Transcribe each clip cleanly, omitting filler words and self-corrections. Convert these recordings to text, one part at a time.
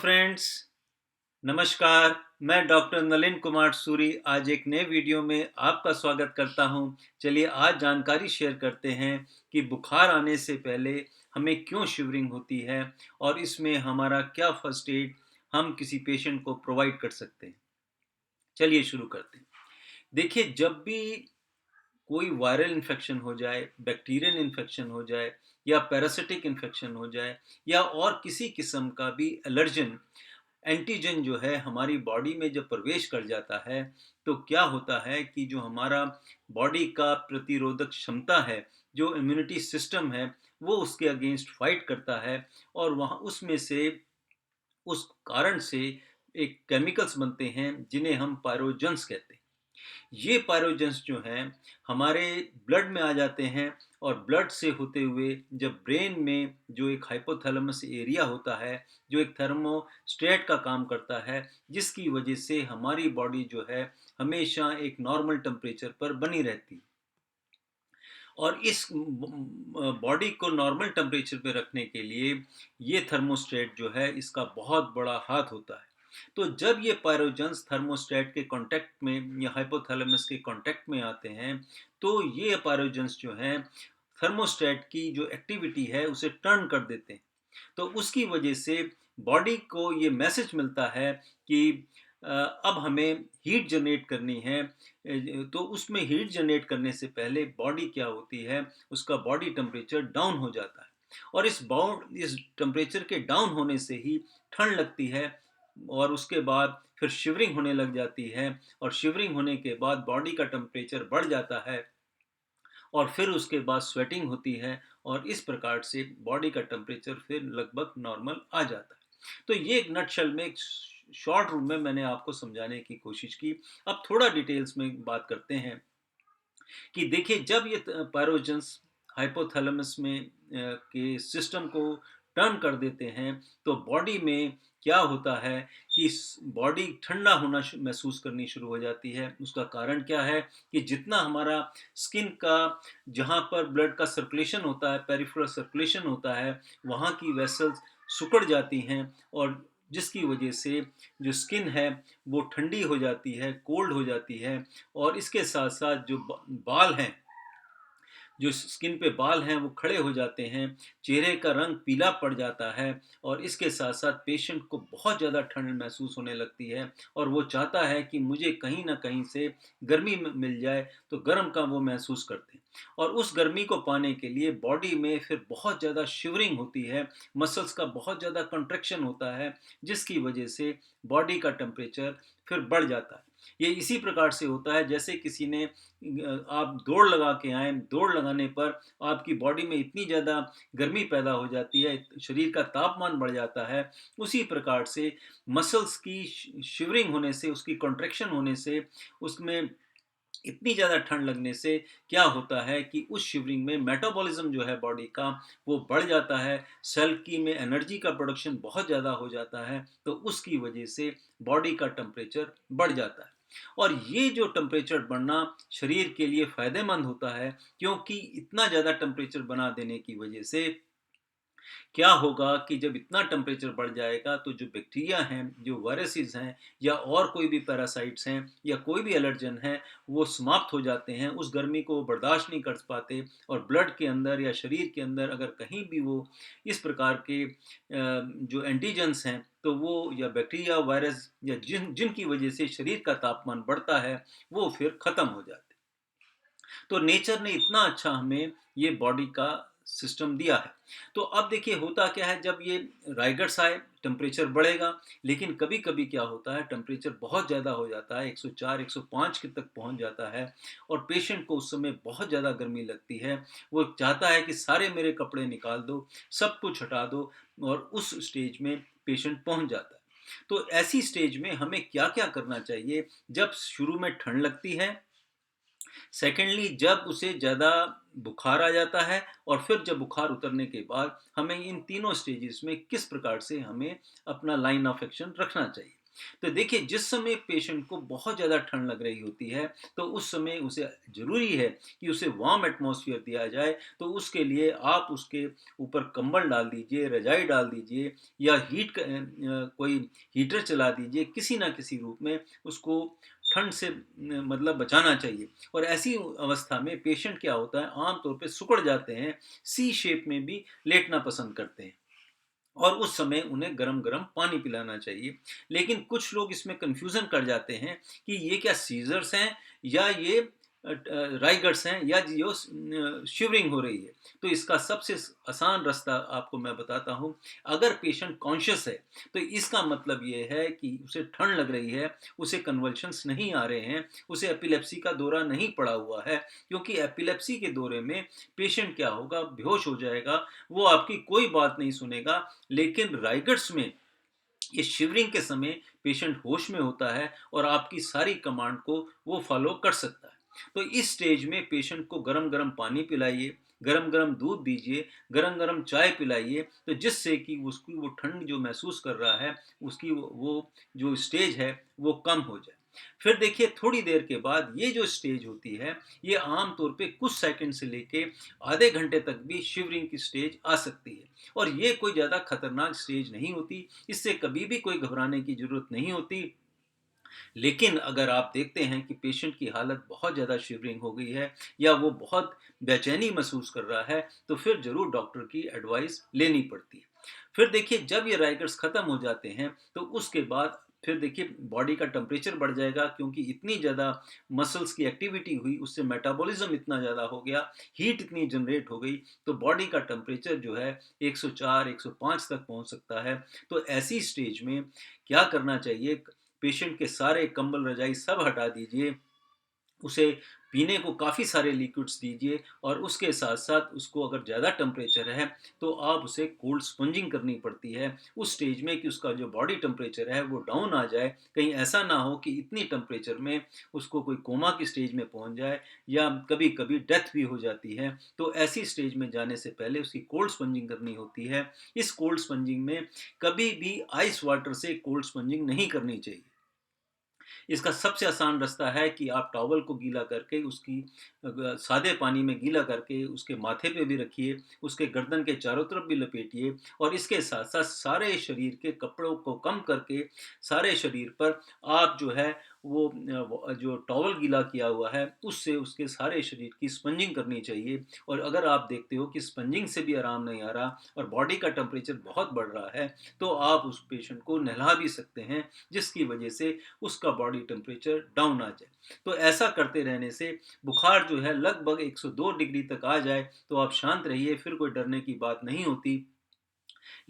Friends, नमस्कार। मैं doctor Nalin Kumar Suri आज एक नए वीडियो में आपका स्वागत करता हूं। चलिए आज जानकारी शेयर करते हैं कि बुखार आने से पहले हमें क्यों शिवरिंग होती है और इसमें हमारा क्या फर्स्ट एड हम किसी पेशेंट को प्रोवाइड कर सकते हैं। चलिए शुरू करते हैं। देखिए, जब भी कोई वायरल इन्फेक्शन हो जाए, बैक्टीरियल इन्फेक्शन हो जाए या पैरासिटिक इन्फेक्शन हो जाए या और किसी किस्म का भी एलर्जन एंटीजन जो है हमारी बॉडी में जब प्रवेश कर जाता है, तो क्या होता है कि जो हमारा बॉडी का प्रतिरोधक क्षमता है, जो इम्यूनिटी सिस्टम है, वो उसके अगेंस्ट फाइट करता है और वहाँ उसमें से उस कारण से एक केमिकल्स बनते हैं जिन्हें हम पायरोजेंस कहते हैं। ये पायरोजेंस जो हैं हमारे ब्लड में आ जाते हैं और ब्लड से होते हुए जब ब्रेन में जो एक हाइपोथैलेमस एरिया होता है, जो एक थर्मोस्टेट का काम करता है, जिसकी वजह से हमारी बॉडी जो है हमेशा एक नॉर्मल टेम्परेचर पर बनी रहती है। और इस बॉडी को नॉर्मल टेम्परेचर पे रखने के लिए ये थर्मोस्टेट जो है इसका बहुत बड़ा हाथ होता है। तो जब ये पायरोजेंस थर्मोस्टेट के कांटेक्ट में या हाइपोथैलेमस के कांटेक्ट में आते हैं, तो ये पायरोजेंस जो हैं थर्मोस्टेट की जो एक्टिविटी है उसे टर्न कर देते हैं। तो उसकी वजह से बॉडी को ये मैसेज मिलता है कि अब हमें हीट जनरेट करनी है। तो उसमें हीट जनरेट करने से पहले बॉडी क्या होती है, उसका बॉडी टेम्परेचर डाउन हो जाता है और इस टेम्परेचर के डाउन होने से ही ठंड लगती है और उसके बाद फिर शिवरिंग होने लग जाती है और शिवरिंग होने के बाद बॉडी का टेम्परेचर बढ़ जाता है और फिर उसके बाद स्वेटिंग होती है और इस प्रकार से बॉडी का टेम्परेचर फिर लगभग नॉर्मल आ जाता है। तो ये एक नटशेल में एक शॉर्ट रूम में मैंने आपको समझाने की कोशिश की। अब थोड़ा डिटेल्स में बात करते हैं कि देखिए, जब ये पायरोजेंस हाइपोथैलेमस में के सिस्टम को टर्न कर देते हैं, तो बॉडी में क्या होता है कि बॉडी ठंडा होना महसूस करनी शुरू हो जाती है। उसका कारण क्या है कि जितना हमारा स्किन का, जहाँ पर ब्लड का सर्कुलेशन होता है, पेरिफेरल सर्कुलेशन होता है, वहाँ की वेसल्स सिकुड़ जाती हैं और जिसकी वजह से जो स्किन है वो ठंडी हो जाती है, कोल्ड हो जाती है और इसके साथ साथ जो बाल हैं, जो स्किन पे बाल हैं वो खड़े हो जाते हैं, चेहरे का रंग पीला पड़ जाता है और इसके साथ साथ पेशेंट को बहुत ज़्यादा ठंड महसूस होने लगती है और वो चाहता है कि मुझे कहीं ना कहीं से गर्मी मिल जाए, तो गर्म का वो महसूस करते हैं और उस गर्मी को पाने के लिए बॉडी में फिर बहुत ज़्यादा शिवरिंग होती है, मसल्स का बहुत ज़्यादा कंट्रैक्शन होता है, जिसकी वजह से बॉडी का टेम्परेचर फिर बढ़ जाता है। ये इसी प्रकार से होता है जैसे किसी ने आप दौड़ लगा के आए, दौड़ लगाने पर आपकी बॉडी में इतनी ज़्यादा गर्मी पैदा हो जाती है, शरीर का तापमान बढ़ जाता है। उसी प्रकार से मसल्स की शिवरिंग होने से, उसकी कॉन्ट्रैक्शन होने से, उसमें इतनी ज़्यादा ठंड लगने से क्या होता है कि उस शिवरिंग में मेटाबॉलिज्म जो है बॉडी का वो बढ़ जाता है, सेल की में एनर्जी का प्रोडक्शन बहुत ज़्यादा हो जाता है, तो उसकी वजह से बॉडी का टेम्परेचर बढ़ जाता है। और ये जो टेम्परेचर बढ़ना शरीर के लिए फ़ायदेमंद होता है, क्योंकि इतना ज़्यादा टेम्परेचर बना देने की वजह से क्या होगा कि जब इतना टेम्परेचर बढ़ जाएगा तो जो बैक्टीरिया हैं, जो वायरसेस हैं या और कोई भी पैरासाइट्स हैं या कोई भी एलर्जन है, वो समाप्त हो जाते हैं, उस गर्मी को वो बर्दाश्त नहीं कर पाते और ब्लड के अंदर या शरीर के अंदर अगर कहीं भी वो इस प्रकार के जो एंटीजेंस हैं, तो वो या बैक्टीरिया, वायरस या जिनकी वजह से शरीर का तापमान बढ़ता है, वो फिर ख़त्म हो जाते हैं। तो नेचर ने इतना अच्छा हमें ये बॉडी का सिस्टम दिया है। तो अब देखिए होता क्या है, जब ये राइगर्स आए टेम्परेचर बढ़ेगा, लेकिन कभी कभी क्या होता है टेम्परेचर बहुत ज़्यादा हो जाता है, 104 105 के तक पहुंच जाता है और पेशेंट को उस समय बहुत ज़्यादा गर्मी लगती है। वो चाहता है कि सारे मेरे कपड़े निकाल दो, सब कुछ हटा दो और उस स्टेज में पेशेंट पहुंच जाता है। तो ऐसी स्टेज में हमें क्या क्या करना चाहिए? जब शुरू में ठंड लगती है, सेकेंडली जब उसे ज़्यादा बुखार आ जाता है और फिर जब बुखार उतरने के बाद हमें इन तीनों स्टेजेस में किस प्रकार से हमें अपना लाइन ऑफ एक्शन रखना चाहिए। तो देखिए, जिस समय पेशेंट को बहुत ज़्यादा ठंड लग रही होती है, तो उस समय उसे ज़रूरी है कि उसे वार्म एटमॉस्फेयर दिया जाए। तो उसके लिए आप उसके ऊपर कंबल डाल दीजिए, रज़ाई डाल दीजिए, या कोई हीटर चला दीजिए, किसी ना किसी रूप में उसको ठंड से मतलब बचाना चाहिए। और ऐसी अवस्था में पेशेंट क्या होता है, आम तौर पे सिकुड़ जाते हैं, सी शेप में भी लेटना पसंद करते हैं, और उस समय उन्हें गरम-गरम पानी पिलाना चाहिए। लेकिन कुछ लोग इसमें कन्फ्यूज़न कर जाते हैं कि ये क्या सीज़र्स हैं, या ये राइगर्स हैं, या जो शिवरिंग हो रही है। तो इसका सबसे आसान रास्ता आपको मैं बताता हूँ। अगर पेशेंट कॉन्शियस है, तो इसका मतलब ये है कि उसे ठंड लग रही है, उसे कन्वल्शंस नहीं आ रहे हैं, उसे एपिलेप्सी का दौरा नहीं पड़ा हुआ है। क्योंकि एपिलेप्सी के दौरे में पेशेंट क्या होगा, बेहोश हो जाएगा, वो आपकी कोई बात नहीं सुनेगा। लेकिन राइगर्स में ये शिवरिंग के समय पेशेंट होश में होता है, और आपकी सारी कमांड को वो फॉलो कर सकता है। तो इस स्टेज में पेशेंट को गरम गरम पानी पिलाइए, गरम गरम दूध दीजिए, गरम गरम चाय पिलाइए, तो जिससे कि उसकी वो ठंड जो महसूस कर रहा है, उसकी वो जो स्टेज है वो कम हो जाए। फिर देखिए, थोड़ी देर के बाद ये जो स्टेज होती है, ये आम तौर पे कुछ सेकंड से लेके आधे घंटे तक भी शिवरिंग की स्टेज आ सकती है, और ये कोई ज़्यादा खतरनाक स्टेज नहीं होती। इससे कभी भी कोई घबराने की ज़रूरत नहीं होती। लेकिन अगर आप देखते हैं कि पेशेंट की हालत बहुत ज़्यादा शिवरिंग हो गई है, या वो बहुत बेचैनी महसूस कर रहा है, तो फिर ज़रूर डॉक्टर की एडवाइस लेनी पड़ती है। फिर देखिए, जब ये राइगर्स ख़त्म हो जाते हैं, तो उसके बाद फिर देखिए बॉडी का टेम्परेचर बढ़ जाएगा, क्योंकि इतनी ज़्यादा मसल्स की एक्टिविटी हुई, उससे मेटाबॉलिज्म इतना ज़्यादा हो गया, हीट इतनी जनरेट हो गई, तो बॉडी का टेम्परेचर जो है 104 105 तक पहुंच सकता है। तो ऐसी स्टेज में क्या करना चाहिए, पेशेंट के सारे कंबल रजाई सब हटा दीजिए, उसे पीने को काफ़ी सारे लिक्विड्स दीजिए, और उसके साथ साथ उसको अगर ज़्यादा टेम्परेचर है, तो आप उसे कोल्ड स्पंजिंग करनी पड़ती है उस स्टेज में, कि उसका जो बॉडी टेम्परेचर है वो डाउन आ जाए। कहीं ऐसा ना हो कि इतनी टेम्परेचर में उसको कोई कोमा की स्टेज में पहुंच जाए, या कभी कभी डेथ भी हो जाती है। तो ऐसी स्टेज में जाने से पहले उसकी कोल्ड स्पंजिंग करनी होती है। इस कोल्ड स्पंजिंग में कभी भी आइस वाटर से कोल्ड स्पंजिंग नहीं करनी चाहिए। इसका सबसे आसान रास्ता है कि आप टॉवल को गीला करके उसकी सादे पानी में गीला करके उसके माथे पे भी रखिए, उसके गर्दन के चारों तरफ भी लपेटिए, और इसके साथ साथ सारे शरीर के कपड़ों को कम करके सारे शरीर पर आप जो है वो जो टॉवल गीला किया हुआ है उससे उसके सारे शरीर की स्पंजिंग करनी चाहिए। और अगर आप देखते हो कि स्पंजिंग से भी आराम नहीं आ रहा, और बॉडी का टेम्परेचर बहुत बढ़ रहा है, तो आप उस पेशेंट को नहला भी सकते हैं, जिसकी वजह से उसका बॉडी टेम्परेचर डाउन आ जाए। तो ऐसा करते रहने से बुखार जो है लगभग 102 डिग्री तक आ जाए, तो आप शांत रहिए, फिर कोई डरने की बात नहीं होती।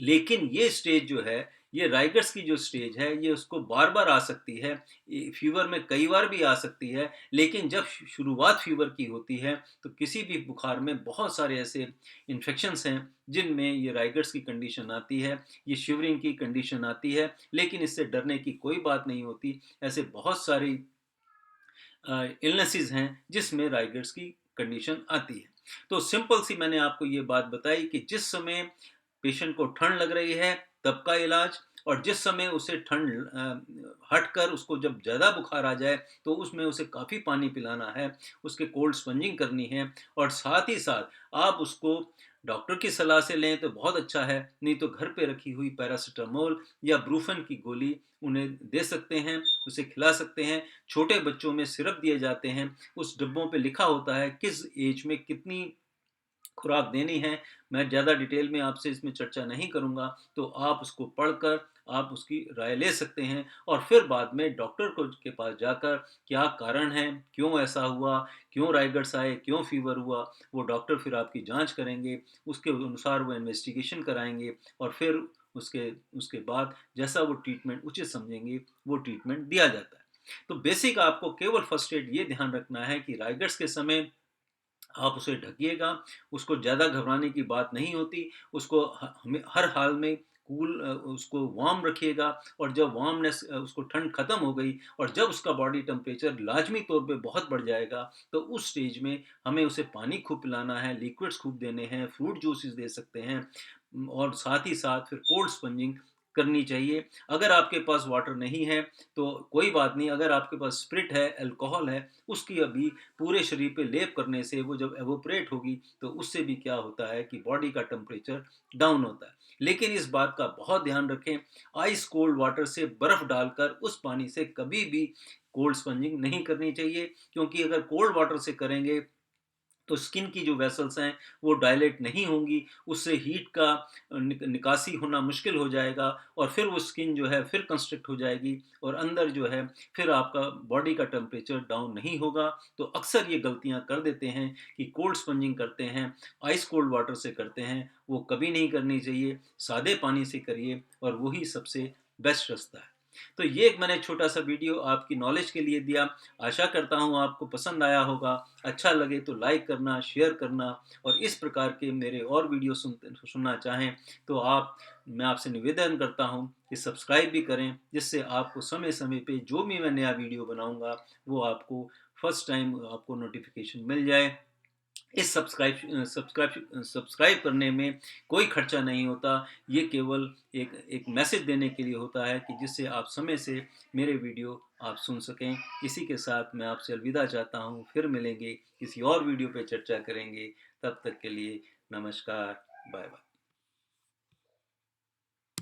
लेकिन ये स्टेज जो है, ये राइगर्स की जो स्टेज है, ये उसको बार बार आ सकती है, फीवर में कई बार भी आ सकती है। लेकिन जब शुरुआत फीवर की होती है, तो किसी भी बुखार में बहुत सारे ऐसे इन्फेक्शंस हैं जिनमें ये राइगर्स की कंडीशन आती है, ये शिवरिंग की कंडीशन आती है। लेकिन इससे डरने की कोई बात नहीं होती। ऐसे बहुत सारी इलनेसेस हैं जिसमें राइगर्स की कंडीशन आती है। तो सिंपल सी मैंने आपको ये बात बताई कि जिस समय पेशेंट को ठंड लग रही है तब का इलाज, और जिस समय उसे ठंड हटकर उसको जब ज़्यादा बुखार आ जाए, तो उसमें उसे काफ़ी पानी पिलाना है, उसके कोल्ड स्पंजिंग करनी है, और साथ ही साथ आप उसको डॉक्टर की सलाह से लें तो बहुत अच्छा है, नहीं तो घर पे रखी हुई पैरासिटामोल या ब्रूफन की गोली उन्हें दे सकते हैं, उसे खिला सकते हैं। छोटे बच्चों में सिरप दिए जाते हैं, उस डिब्बों पे लिखा होता है किस एज में कितनी खुराक देनी है। मैं ज़्यादा डिटेल में आपसे इसमें चर्चा नहीं करूँगा, तो आप उसको पढ़कर आप उसकी राय ले सकते हैं, और फिर बाद में डॉक्टर को के पास जाकर क्या कारण है, क्यों ऐसा हुआ, क्यों राइगर्स आए, क्यों फीवर हुआ, वो डॉक्टर फिर आपकी जांच करेंगे, उसके अनुसार वो इन्वेस्टिगेशन कराएंगे, और फिर उसके उसके बाद जैसा वो ट्रीटमेंट उचित समझेंगे, वो ट्रीटमेंट दिया जाता है। तो बेसिक आपको केवल फर्स्ट एड ये ध्यान रखना है कि राइगर्स के समय आप उसे ढकिएगा, उसको ज़्यादा घबराने की बात नहीं होती, उसको हमें हर हाल में उसको वार्म रखिएगा, और जब वार्मनेस उसको ठंड खत्म हो गई, और जब उसका बॉडी टेम्परेचर लाजमी तौर पे बहुत बढ़ जाएगा, तो उस स्टेज में हमें उसे पानी खूब पिलाना है, लिक्विड्स खूब देने हैं, फ्रूट जूसेस दे सकते हैं, और साथ ही साथ फिर कोल्ड स्पंजिंग करनी चाहिए। अगर आपके पास वाटर नहीं है तो कोई बात नहीं, अगर आपके पास स्पिरिट है, अल्कोहल है, उसकी अभी पूरे शरीर पे लेप करने से वो जब एवोपरेट होगी तो उससे भी क्या होता है कि बॉडी का टेम्परेचर डाउन होता है। लेकिन इस बात का बहुत ध्यान रखें, आइस कोल्ड वाटर से बर्फ डालकर उस पानी से कभी भी कोल्ड स्पंजिंग नहीं करनी चाहिए, क्योंकि अगर कोल्ड वाटर से करेंगे तो स्किन की जो वेसल्स हैं वो डायलेट नहीं होंगी, उससे हीट का निकासी होना मुश्किल हो जाएगा और फिर वो स्किन जो है फिर कंस्ट्रिक्ट हो जाएगी और अंदर जो है फिर आपका बॉडी का टेम्परेचर डाउन नहीं होगा। तो अक्सर ये गलतियां कर देते हैं कि कोल्ड स्पंजिंग करते हैं, आइस कोल्ड वाटर से करते हैं, वो कभी नहीं करनी चाहिए। सादे पानी से करिए और वही सबसे बेस्ट रास्ता है। तो ये एक मैंने छोटा सा वीडियो आपकी नॉलेज के लिए दिया। आशा करता हूँ आपको पसंद आया होगा। अच्छा लगे तो लाइक करना, शेयर करना और इस प्रकार के मेरे और वीडियो सुनना चाहें तो मैं आपसे निवेदन करता हूँ कि सब्सक्राइब भी करें, जिससे आपको समय समय पे जो भी मैं नया वीडियो बनाऊंगा वो आपको फर्स्ट टाइम आपको नोटिफिकेशन मिल जाए। इस सब्सक्राइब करने में कोई खर्चा नहीं होता। ये केवल एक एक मैसेज देने के लिए होता है कि जिससे आप समय से मेरे वीडियो आप सुन सकें। इसी के साथ मैं आपसे अलविदा चाहता हूँ, फिर मिलेंगे, किसी और वीडियो पे चर्चा करेंगे। तब तक के लिए नमस्कार, बाय बाय।